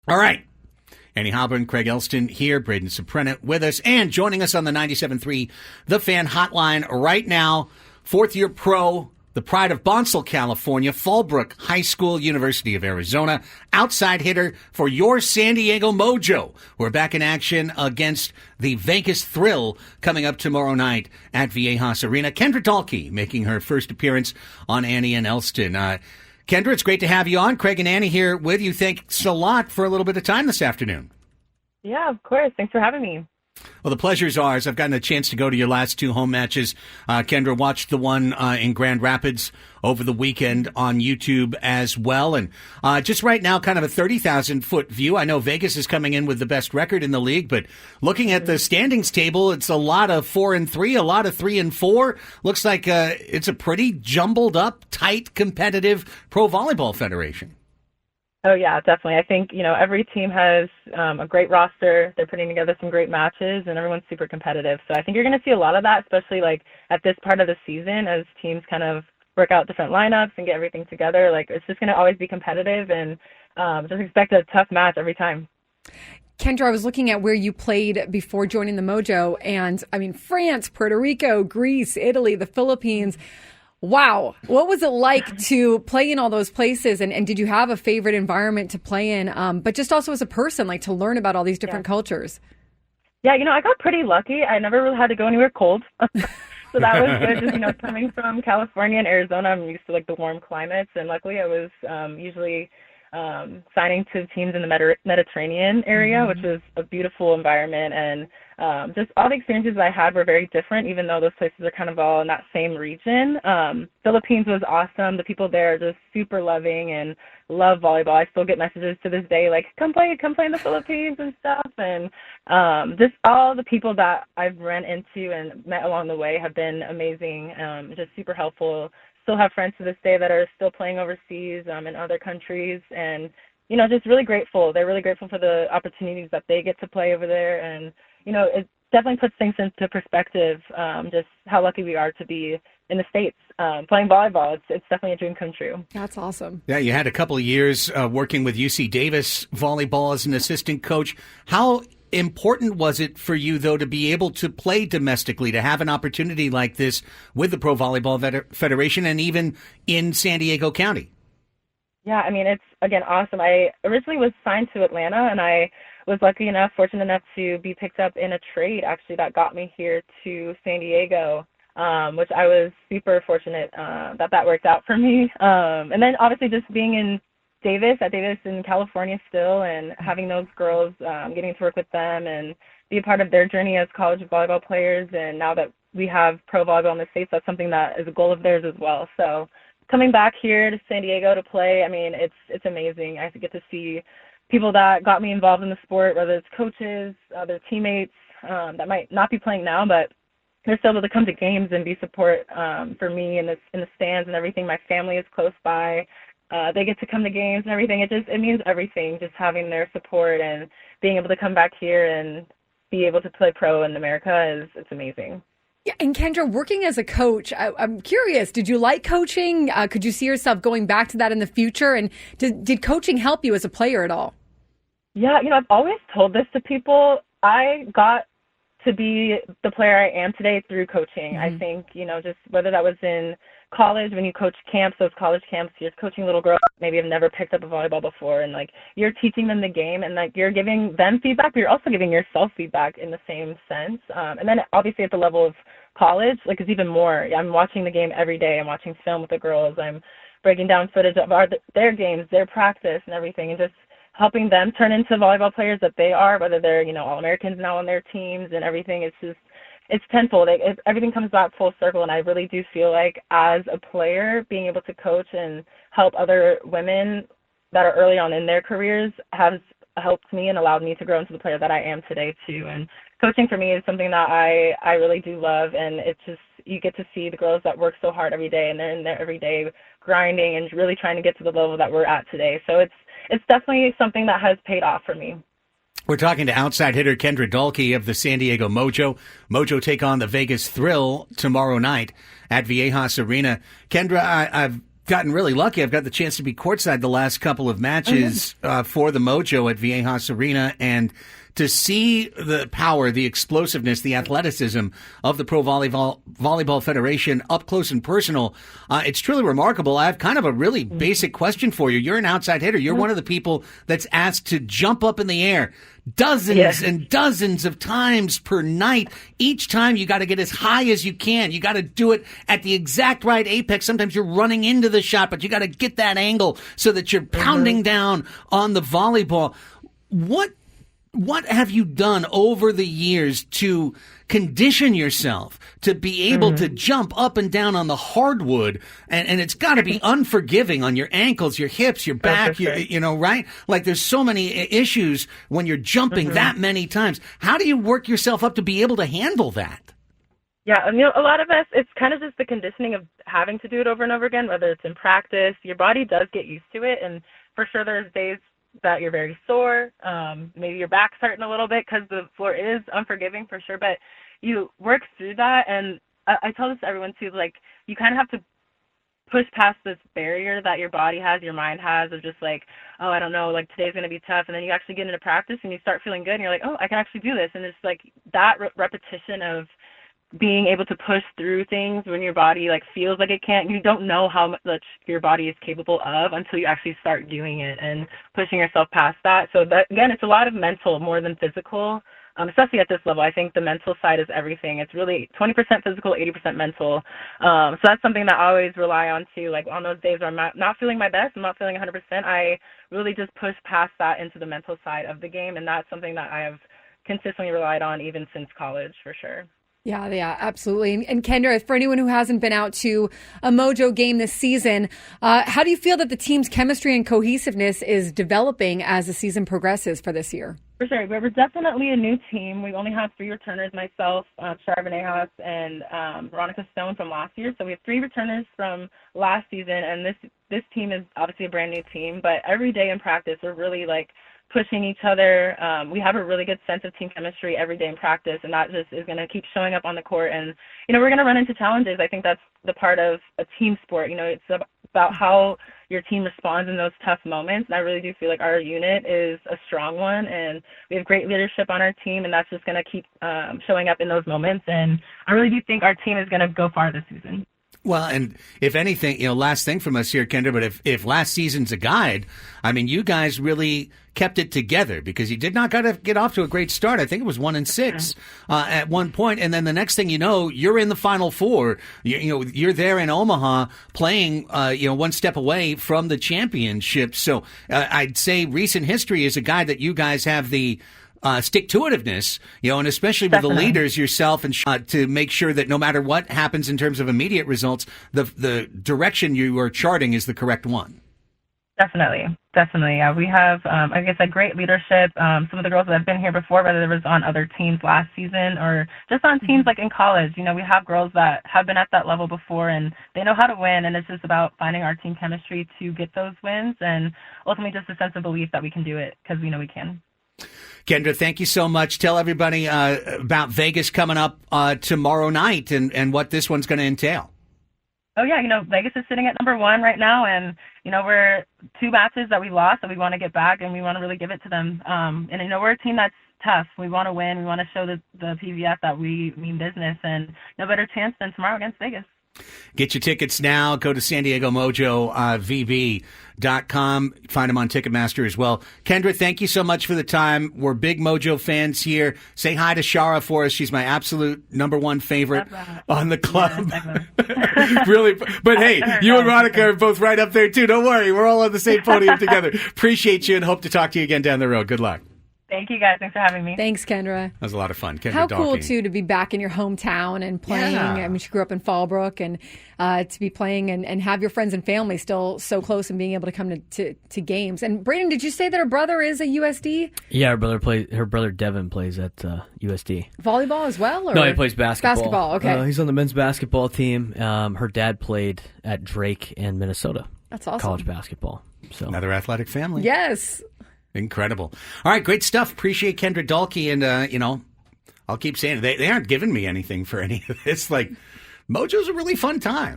All right. Annie Halpern, Craig Elsten here, Braden Soprano with us, and joining us on the 97.3 The Fan Hotline right now, fourth-year pro, the pride of Bonsall, California, Fallbrook High School, University of Arizona, outside hitter for your San Diego Mojo. We're back in action against the Vegas Thrill coming up tomorrow night at Viejas Arena. Kendra Dahlke making her first appearance on Annie and Elsten. Kendra, it's great to have you on. Craig and Annie here with you. Thanks a lot for a little bit of time this afternoon. Yeah, of course. Thanks for having me. Well, the pleasure's ours. I've gotten a chance to go to your last two home matches. Kendra watched the one in Grand Rapids over the weekend on YouTube as well. And just right now, kind of a 30,000-foot view. I know Vegas is coming in with the best record in the league, but looking at the standings table, it's a lot of 4-3, a lot of 3-4. Looks like it's a pretty jumbled up, tight, competitive pro volleyball federation. Oh, yeah, definitely. I think, every team has a great roster. They're putting together some great matches, and everyone's super competitive. So I think you're going to see a lot of that, especially at this part of the season as teams kind of work out different lineups and get everything together. It's just going to always be competitive, and just expect a tough match every time. Kendra, I was looking at where you played before joining the Mojo, and France, Puerto Rico, Greece, Italy, the Philippines. Wow. What was it like to play in all those places? And did you have a favorite environment to play in? But just also as a person, to learn about all these different cultures. Yeah, I got pretty lucky. I never really had to go anywhere cold. So that was good. Just, coming from California and Arizona, I'm used to the warm climates. And luckily I was usually signing to teams in the Mediterranean area, which was a beautiful environment. And just all the experiences I had were very different, even though those places are kind of all in that same region. Philippines was awesome. The people there are just super loving and love volleyball. I still get messages to this day come play in the Philippines and stuff. And just all the people that I've run into and met along the way have been amazing, just super helpful. Still have friends to this day that are still playing overseas in other countries, and just really grateful. They're really grateful for the opportunities that they get to play over there, and it definitely puts things into perspective, just how lucky we are to be in the States playing volleyball. It's definitely a dream come true. That's awesome. Yeah, you had a couple of years working with UC Davis volleyball as an assistant coach. How important was it for you, though, to be able to play domestically, to have an opportunity like this with the Pro Volleyball Federation and even in San Diego County? Yeah, it's, again, awesome. I originally was signed to Atlanta, and I was fortunate enough to be picked up in a trade, actually, that got me here to San Diego, which I was super fortunate that worked out for me. And then, obviously, just being at Davis in California still, and having those girls, getting to work with them and be a part of their journey as college volleyball players. And now that we have pro volleyball in the States, that's something that is a goal of theirs as well. So coming back here to San Diego to play, it's amazing. I get to see people that got me involved in the sport, whether it's coaches, other teammates that might not be playing now, but they're still able to come to games and be support for me in the stands and everything. My family is close by. They get to come to games and everything. It means everything, just having their support and being able to come back here and be able to play pro in America it's amazing. Yeah, and Kendra, working as a coach, I'm curious, did you like coaching? Could you see yourself going back to that in the future? And did coaching help you as a player at all? Yeah, I've always told this to people. I got to be the player I am today through coaching. I think, just whether that was in college, when you coach camps, those college camps, you're coaching little girls maybe have never picked up a volleyball before, and you're teaching them the game, and you're giving them feedback, but you're also giving yourself feedback in the same sense. And then obviously at the level of college, it's even more. I'm watching the game every day. I'm watching film with the girls. I'm breaking down footage of their games, their practice, and everything, and just helping them turn into volleyball players that they are, whether they're All-Americans now on their teams and everything. It's tenfold. Everything comes back full circle, and I really do feel like as a player, being able to coach and help other women that are early on in their careers has helped me and allowed me to grow into the player that I am today too. And coaching for me is something that I really do love, and it's just, you get to see the girls that work so hard every day, and they're in there every day grinding and really trying to get to the level that we're at today. So it's definitely something that has paid off for me. We're talking to outside hitter Kendra Dahlke of the San Diego Mojo. Mojo take on the Vegas Thrill tomorrow night at Viejas Arena. Kendra, I've gotten really lucky. I've got the chance to be courtside the last couple of matches for the Mojo at Viejas Arena, and to see the power, the explosiveness, the athleticism of the Pro Volleyball Federation up close and personal, it's truly remarkable. I have kind of a really basic question for you. You're an outside hitter. You're one of the people that's asked to jump up in the air dozens and dozens of times per night. Each time you got to get as high as you can. You got to do it at the exact right apex. Sometimes you're running into the shot, but you got to get that angle so that you're pounding down on the volleyball. What have you done over the years to condition yourself to be able to jump up and down on the hardwood? And it's got to be unforgiving on your ankles, your hips, your back, you know, right? Like there's so many issues when you're jumping that many times. How do you work yourself up to be able to handle that? Yeah, you know, a lot of us, it's kind of just the conditioning of having to do it over and over again, whether it's in practice. Your body does get used to it, and for sure there's days that you're very sore, maybe your back's hurting a little bit because the floor is unforgiving for sure, but you work through that. And I tell this to everyone too, like you kind of have to push past this barrier that your body has, your mind has, of just like, oh, I don't know, like today's going to be tough. And then you actually get into practice and you start feeling good and you're like, oh, I can actually do this. And it's like that repetition of being able to push through things when your body like feels like it can't. You don't know how much your body is capable of until you actually start doing it and pushing yourself past that. So that, again, it's a lot of mental more than physical, especially at this level. I think the mental side is everything. It's really 20% physical, 80% mental. So that's something that I always rely on too. Like on those days where I'm not feeling my best, I'm not feeling 100%, I really just push past that into the mental side of the game. And that's something that I have consistently relied on even since college for sure. Yeah, absolutely. And Kendra, for anyone who hasn't been out to a Mojo game this season, how do you feel that the team's chemistry and cohesiveness is developing as the season progresses for this year? For sure. We're definitely a new team. We only have 3 returners, myself, Charbonnejas, and Veronica Stone from last year. So we have 3 returners from last season, and this team is obviously a brand new team. But every day in practice, we're really like pushing each other. We have a really good sense of team chemistry every day in practice, and that just is going to keep showing up on the court. And, you know, we're going to run into challenges. I think that's the part of a team sport. You know, it's about how your team responds in those tough moments. And I really do feel like our unit is a strong one, and we have great leadership on our team, and that's just going to keep showing up in those moments. And I really do think our team is going to go far this season. Well, and if anything, you know, last thing from us here, Kendra, but if last season's a guide, I mean, you guys really kept it together because you did not get off to a great start. I think it was 1-6 at one point, and then the next thing you know, you're in the Final Four. You're there in Omaha playing, one step away from the championship. So I'd say recent history is a guide that you guys have the stick-to-itiveness, and especially with the leaders, yourself, and to make sure that no matter what happens in terms of immediate results, the direction you are charting is the correct one. Definitely. We have, like I said, great leadership. Some of the girls that have been here before, whether it was on other teams last season or just on teams like in college, we have girls that have been at that level before and they know how to win, and it's just about finding our team chemistry to get those wins and ultimately just a sense of belief that we can do it because we know we can. Kendra, thank you so much. Tell everybody about Vegas coming up tomorrow night and what this one's going to entail. Oh, yeah. Vegas is sitting at number 1 right now, and, we're 2 matches that we lost that we want to get back, and we want to really give it to them. And, we're a team that's tough. We want to win. We want to show the PVF that we mean business, and no better chance than tomorrow against Vegas. Get your tickets now. Go to San Diego Mojo, VB.com. Find them on Ticketmaster as well. Kendra, thank you so much for the time. We're big Mojo fans here. Say hi to Shara for us. She's my absolute number 1 favorite on the club. Really. But hey, you and Veronica are both right up there too. Don't worry. We're all on the same podium together. Appreciate you and hope to talk to you again down the road. Good luck. Thank you, guys. Thanks for having me. Thanks, Kendra. That was a lot of fun. Kendra How Dahlke. cool, too, to be back in your hometown and playing. Yeah. I mean, she grew up in Fallbrook, and to be playing and have your friends and family still so close and being able to come to games. And Brayden, did you say that her brother is a USD? Yeah, her brother Devin plays at USD. Volleyball as well? Or? No, he plays basketball. Basketball, okay. He's on the men's basketball team. Her dad played at Drake in Minnesota. That's awesome. College basketball. So Another athletic family. Yes. Incredible. All right, great stuff. Appreciate Kendra Dahlke, and I'll keep saying it. They aren't giving me anything for any of this. Like, Mojo's a really fun time.